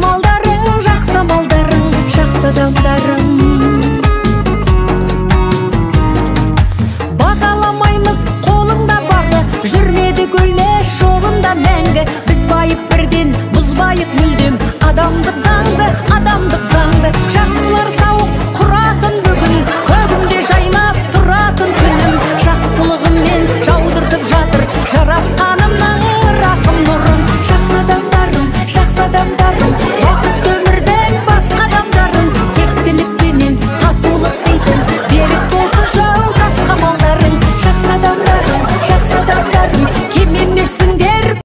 малдарың, жақсы малдарың, жақсы адамдарың. Бағаламаймыз қолыңда бағы, жүрмеді көлмеш жолында мәңгі. Біз байып бірден, бұзбайық мүлдем, адамдық заңды адам